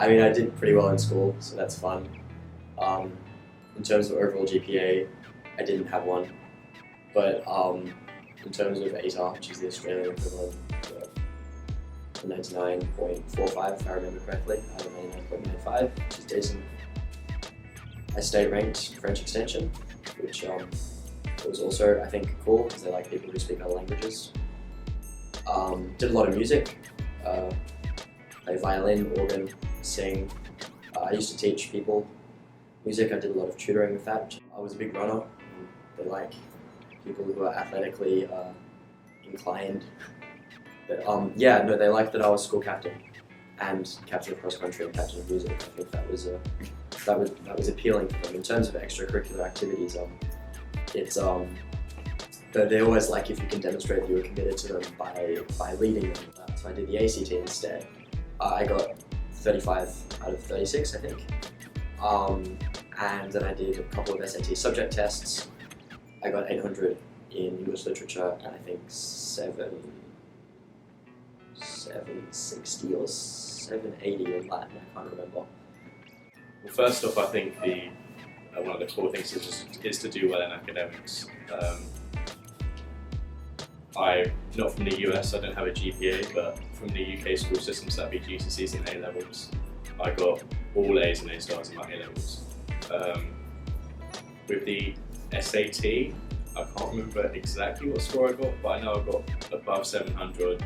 I mean, I did pretty well in school, so that's fun. In terms of overall GPA, I didn't have one, but in terms of ATAR, which is the Australian equivalent of 99.45, if I remember correctly, I had a 99.95, which is decent. I state ranked French extension, which was also, I think, cool because I like people who speak other languages. Did a lot of music, play violin, organ, sing. I used to teach people music. I did a lot of tutoring with that. I was a big runner. They like people who are athletically inclined. But yeah, no, they liked that I was school captain and captain of cross country and captain of music. I think that was appealing to them. In terms of extracurricular activities, they always like if you can demonstrate that you were committed to them by leading them. So I did the ACT instead. I got 35 out of 36, I think. And then I did a couple of SAT subject tests. I got 800 in English literature and I think 760 or 780 in Latin, I can't remember. Well, first off, I think one of the core things is to do well in academics. I'm not from the US, I don't have a GPA, but from the UK school systems, that'd be GCSEs and A-levels. I got all A's and A stars in my A-levels. With the SAT, I can't remember exactly what score I got, but I know I got above 700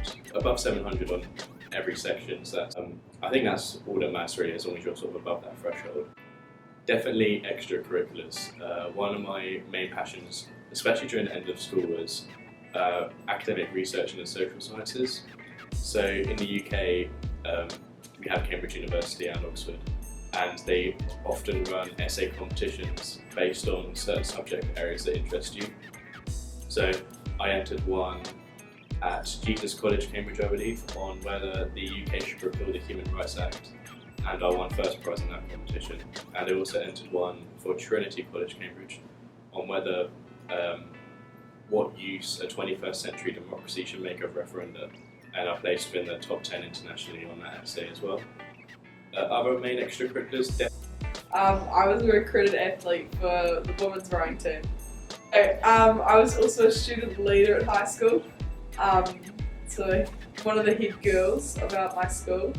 on every section. So that's, I think that's all that matters really, as long as you're sort of above that threshold. Definitely extracurriculars. One of my main passions, especially during the end of school, was academic research in the social sciences. So in the UK, we have Cambridge University and Oxford, and they often run essay competitions based on certain subject areas that interest you. So I entered one at Jesus College, Cambridge, I believe, on whether the UK should repeal the Human Rights Act, and I won first prize in that competition. And I also entered one for Trinity College, Cambridge, on whether what use a 21st century democracy should make of referenda, and I placed within the top 10 internationally on that essay as well. Other main extracurriculars? I was a recruited athlete for the women's rowing team. I was also a student leader at high school, so one of the head girls about my school.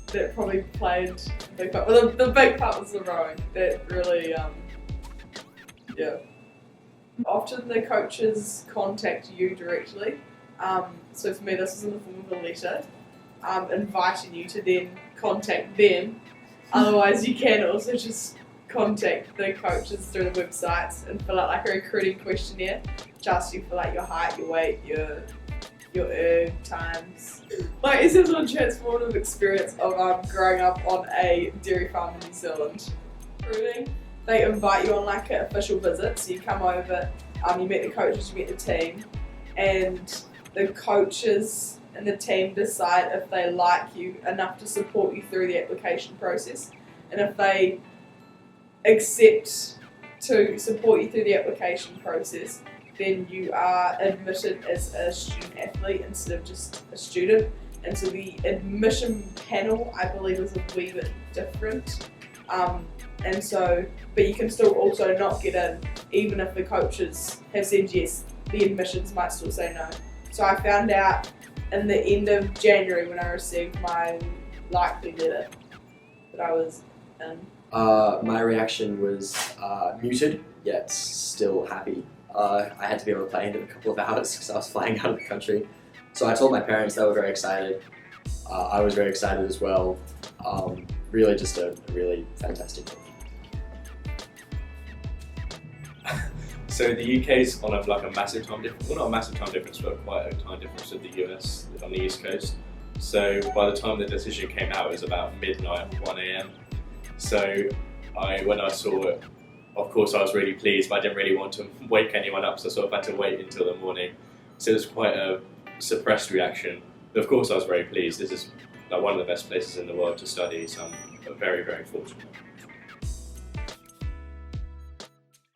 That probably played a big part. Well, the big part was the rowing. That really, yeah. Often the coaches contact you directly. So for me, this was in the form of a letter, inviting you to then contact them. Otherwise, you can also just contact the coaches through the websites and fill out like a recruiting questionnaire, which asks you for like your height, your weight, your erg times. Like, it's just a transformative experience of growing up on a dairy farm in New Zealand. Recruiting, they invite you on like an official visit, so you come over, you meet the coaches, you meet the team, and the coaches and the team decide if they like you enough to support you through the application process, and if they accept to support you through the application process, then you are admitted as a student athlete instead of just a student. And so the admission panel, I believe, is a wee bit different. And so, but you can still also not get in, even if the coaches have said yes, the admissions might still say no. So I found out in the end of January when I received my likely letter that I was in. My reaction was muted, yet still happy. I had to be on a plane in a couple of hours because I was flying out of the country. So I told my parents, they were very excited. I was very excited as well. Really just a really fantastic thing. So the UK's on a massive time difference, well not a massive time difference, but quite a time difference with the US on the East Coast. So by the time the decision came out, it was about midnight, 1 AM. So when I saw it, of course I was really pleased, but I didn't really want to wake anyone up, so I sort of had to wait until the morning. So it was quite a suppressed reaction. But of course I was very pleased. This is like one of the best places in the world to study, so I'm very, very fortunate.